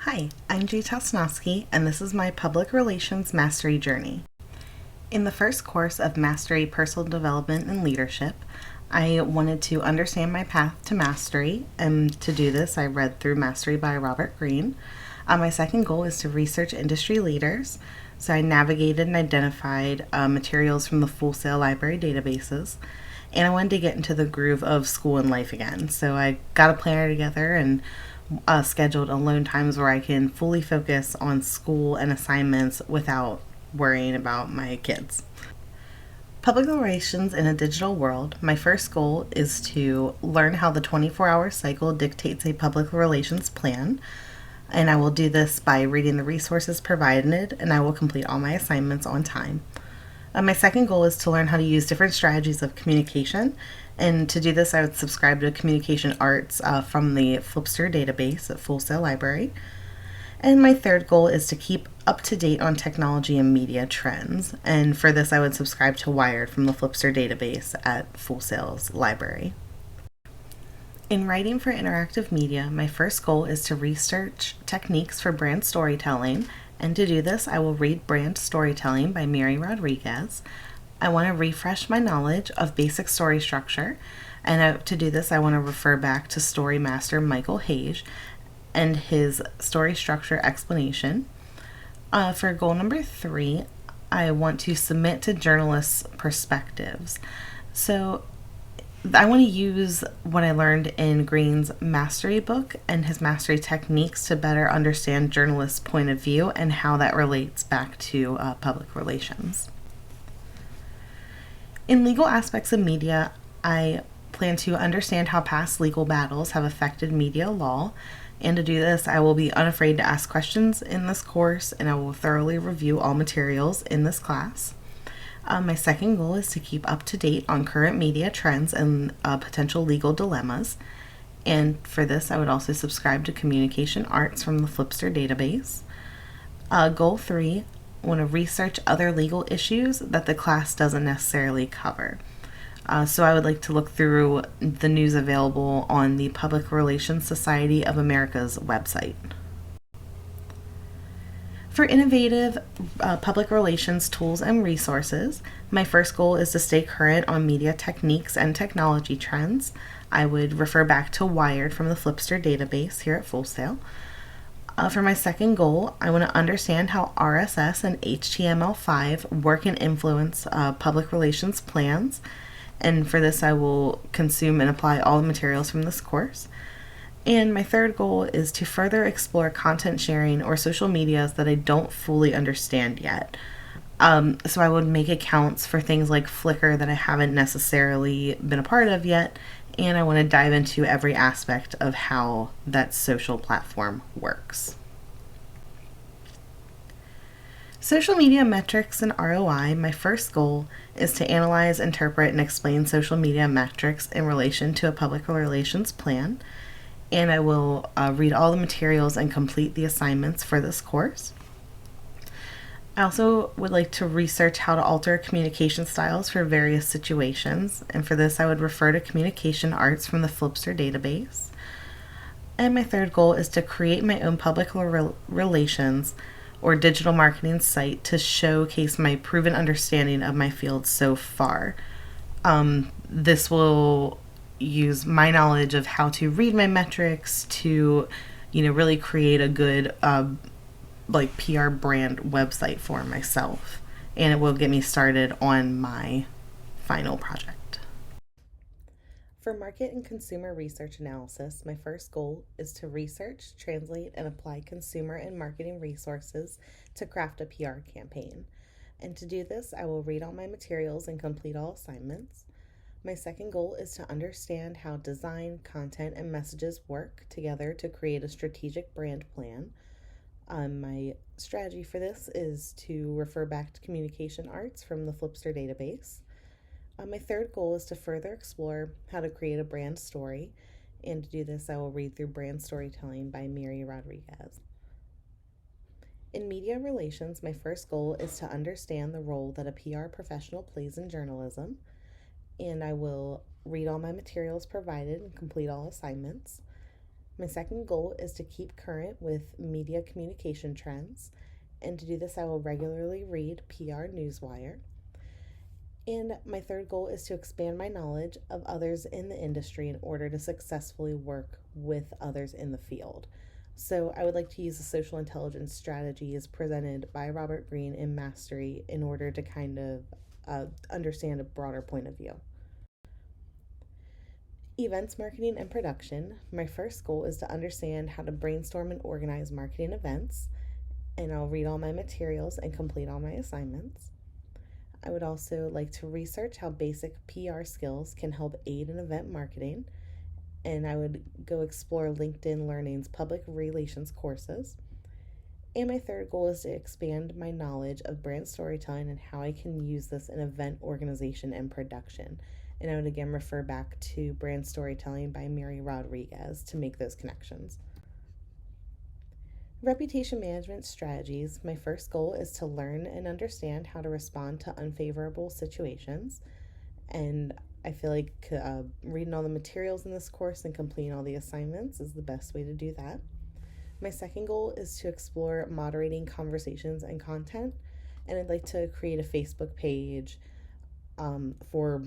Hi, I'm Jade Tostanoski, and this is my Public Relations Mastery Journey. In the first course of Mastery Personal Development and Leadership, I wanted to understand my path to mastery, and to do this, I read through Mastery by Robert Greene. My second goal is to research industry leaders, so I navigated and identified materials from the Full Sail Library databases, and I wanted to get into the groove of school and life again, so I got a planner together and scheduled alone times where I can fully focus on school and assignments without worrying about my kids. Public relations in a digital world, my first goal is to learn how the 24-hour cycle dictates a public relations plan, and I will do this by reading the resources provided, and I will complete all my assignments on time. My second goal is to learn how to use different strategies of communication, and to do this, I would subscribe to communication arts from the Flipster database at Full Sail Library. And my third goal is to keep up to date on technology and media trends, and for this, I would subscribe to Wired from the Flipster database at Full Sail's library. In writing for interactive media, my first goal is to research techniques for brand storytelling, and to do this, I will read Brand Storytelling by Mary Rodriguez. I want to refresh my knowledge of basic story structure, and to do this, I want to refer back to story master Michael Hage and his story structure explanation. For goal number 3, I want to submit to journalists' perspectives. So I want to use what I learned in Greene's mastery book and his mastery techniques to better understand journalists' point of view and how that relates back to public relations. In legal aspects of media, I plan to understand how past legal battles have affected media law, and to do this, I will be unafraid to ask questions in this course, and I will thoroughly review all materials in this class. My second goal is to keep up to date on current media trends and potential legal dilemmas. And for this, I would also subscribe to communication arts from the Flipster database. Goal 3, I want to research other legal issues that the class doesn't necessarily cover. So I would like to look through the news available on the Public Relations Society of America's website. For innovative public relations tools and resources, my first goal is to stay current on media techniques and technology trends. I would refer back to Wired from the Flipster database here at Full Sail. For my second goal, I want to understand how RSS and HTML5 work and influence public relations plans. And for this, I will consume and apply all the materials from this course. And my third goal is to further explore content sharing or social medias that I don't fully understand yet. So I would make accounts for things like Flickr that I haven't necessarily been a part of yet, and I want to dive into every aspect of how that social platform works. Social media metrics and ROI, my first goal is to analyze, interpret, and explain social media metrics in relation to a public relations plan. And I will read all the materials and complete the assignments for this course. I also would like to research how to alter communication styles for various situations, and for this I would refer to communication arts from the Flipster database. And my third goal is to create my own public relations or digital marketing site to showcase my proven understanding of my field so far. This will use my knowledge of how to read my metrics to, really create a good PR brand website for myself, and it will get me started on my final project. For market and consumer research analysis, my first goal is to research, translate, and apply consumer and marketing resources to craft a PR campaign. And to do this, I will read all my materials and complete all assignments. My second goal is to understand how design, content, and messages work together to create a strategic brand plan. My strategy for this is to refer back to communication arts from the Flipster database. My third goal is to further explore how to create a brand story, and to do this, I will read through Brand Storytelling by Mary Rodriguez. In media relations, my first goal is to understand the role that a PR professional plays in journalism, and I will read all my materials provided and complete all assignments. My second goal is to keep current with media communication trends, and to do this, I will regularly read PR Newswire. And my third goal is to expand my knowledge of others in the industry in order to successfully work with others in the field. So I would like to use the social intelligence strategies presented by Robert Greene in Mastery in order to kind of understand a broader point of view. Events marketing and production. My first goal is to understand how to brainstorm and organize marketing events, and I'll read all my materials and complete all my assignments. I would also like to research how basic PR skills can help aid in event marketing, and I would go explore LinkedIn Learning's public relations courses. And my third goal is to expand my knowledge of brand storytelling and how I can use this in event organization and production. And I would again refer back to Brand Storytelling by Mary Rodriguez to make those connections. Reputation management strategies. My first goal is to learn and understand how to respond to unfavorable situations. And I feel like reading all the materials in this course and completing all the assignments is the best way to do that. My second goal is to explore moderating conversations and content. And I'd like to create a Facebook page for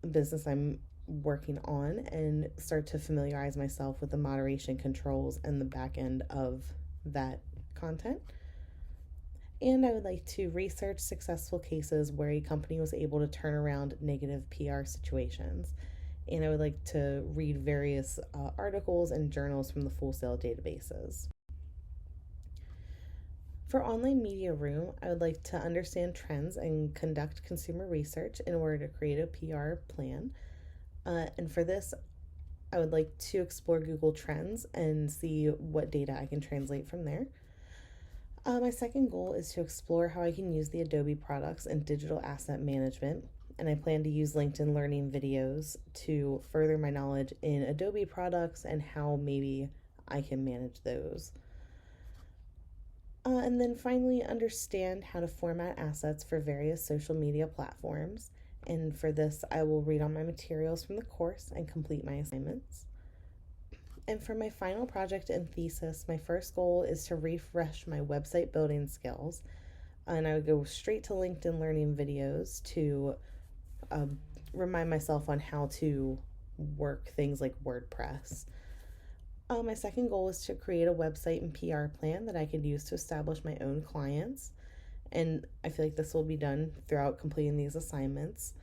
a business I'm working on and start to familiarize myself with the moderation controls and the back end of that content. And I would like to research successful cases where a company was able to turn around negative PR situations. And I would like to read various articles and journals from the Full Sail databases. For Online Media Room, I would like to understand trends and conduct consumer research in order to create a PR plan. And for this, I would like to explore Google Trends and see what data I can translate from there. My second goal is to explore how I can use the Adobe products in digital asset management, and I plan to use LinkedIn Learning videos to further my knowledge in Adobe products and how maybe I can manage those. And then finally, understand how to format assets for various social media platforms. And for this, I will read all my materials from the course and complete my assignments. And for my final project and thesis, my first goal is to refresh my website building skills. And I would go straight to LinkedIn Learning videos to remind myself on how to work things like WordPress. My second goal is to create a website and PR plan that I could use to establish my own clients. And I feel like this will be done throughout completing these assignments.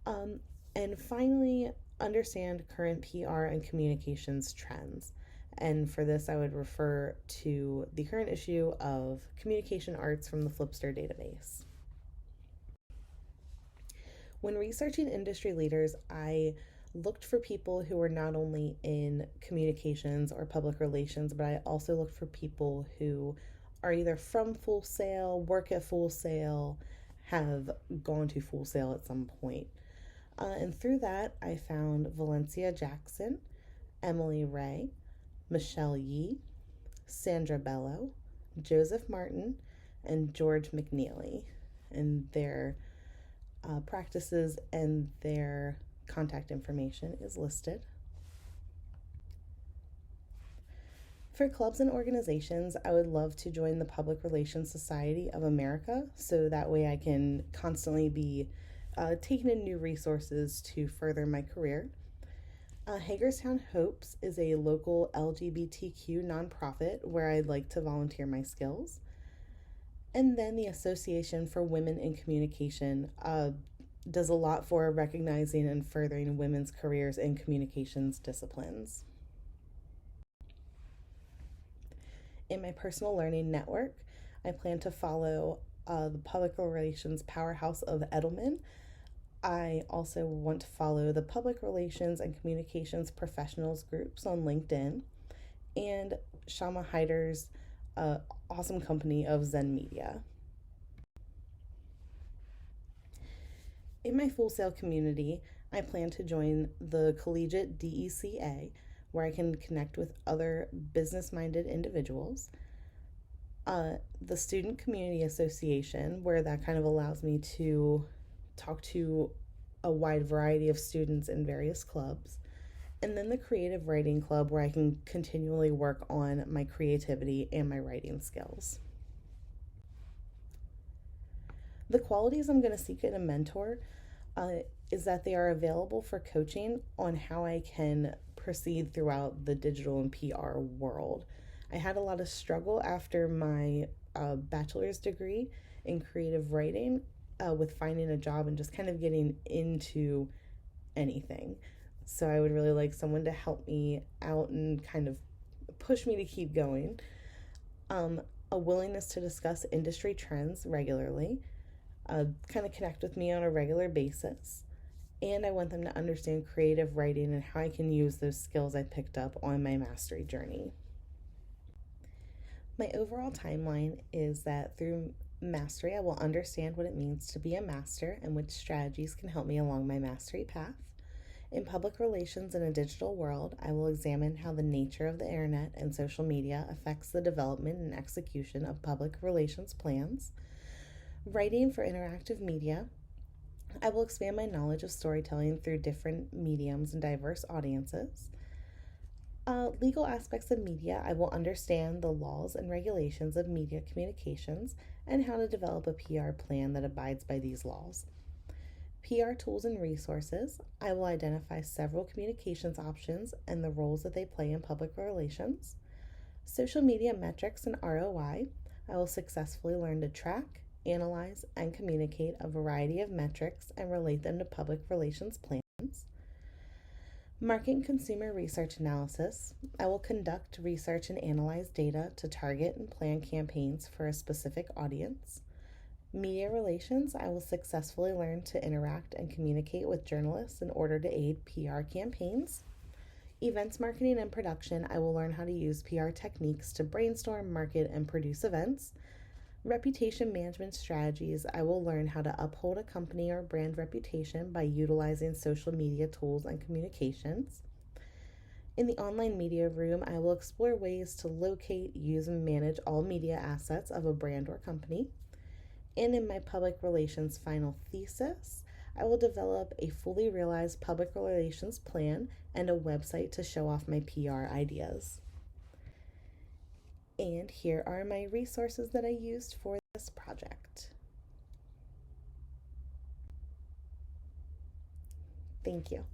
And finally, understand current PR and communications trends. And for this, I would refer to the current issue of Communication Arts from the Flipster database. When researching industry leaders, I looked for people who were not only in communications or public relations, but I also looked for people who are either from Full Sail, work at Full Sail, have gone to Full Sail at some point. And through that, I found Valencia Jackson, Emily Ray, Michelle Yee, Sandra Bello, Joseph Martin, and George McNeely. And their practices and their contact information is listed. For clubs and organizations, I would love to join the Public Relations Society of America, so that way I can constantly be taking in new resources to further my career. Hagerstown Hopes is a local LGBTQ nonprofit where I'd like to volunteer my skills. And then the Association for Women in Communication does a lot for recognizing and furthering women's careers in communications disciplines. In my personal learning network, I plan to follow the public relations powerhouse of Edelman. I also want to follow the public relations and communications professionals groups on LinkedIn, and Shama Hyder's awesome company of Zen Media. In my Full Sail community, I plan to join the Collegiate DECA, where I can connect with other business-minded individuals. The Student Community Association, where that kind of allows me to talk to a wide variety of students in various clubs. And then the creative writing club, where I can continually work on my creativity and my writing skills. The qualities I'm going to seek in a mentor is that they are available for coaching on how I can proceed throughout the digital and PR world. I had a lot of struggle after my bachelor's degree in creative writing with finding a job and just kind of getting into anything. So I would really like someone to help me out and kind of push me to keep going. A willingness to discuss industry trends regularly, kind of connect with me on a regular basis. And I want them to understand creative writing and how I can use those skills I picked up on my mastery journey. My overall timeline is that through mastery, I will understand what it means to be a master and which strategies can help me along my mastery path. In public relations in a digital world, I will examine how the nature of the internet and social media affects the development and execution of public relations plans. Writing for interactive media, I will expand my knowledge of storytelling through different mediums and diverse audiences. Legal aspects of media, I will understand the laws and regulations of media communications and how to develop a PR plan that abides by these laws. PR tools and resources, I will identify several communications options and the roles that they play in public relations. Social media metrics and ROI, I will successfully learn to track, analyze, and communicate a variety of metrics and relate them to public relations plans. Market and consumer research analysis, I will conduct research and analyze data to target and plan campaigns for a specific audience. Media relations, I will successfully learn to interact and communicate with journalists in order to aid PR campaigns. Events marketing and production, I will learn how to use PR techniques to brainstorm, market, and produce events. Reputation management strategies, I will learn how to uphold a company or brand reputation by utilizing social media tools and communications. In the online media room, I will explore ways to locate, use, and manage all media assets of a brand or company. And in my public relations final thesis, I will develop a fully realized public relations plan and a website to show off my PR ideas. And here are my resources that I used for this project. Thank you.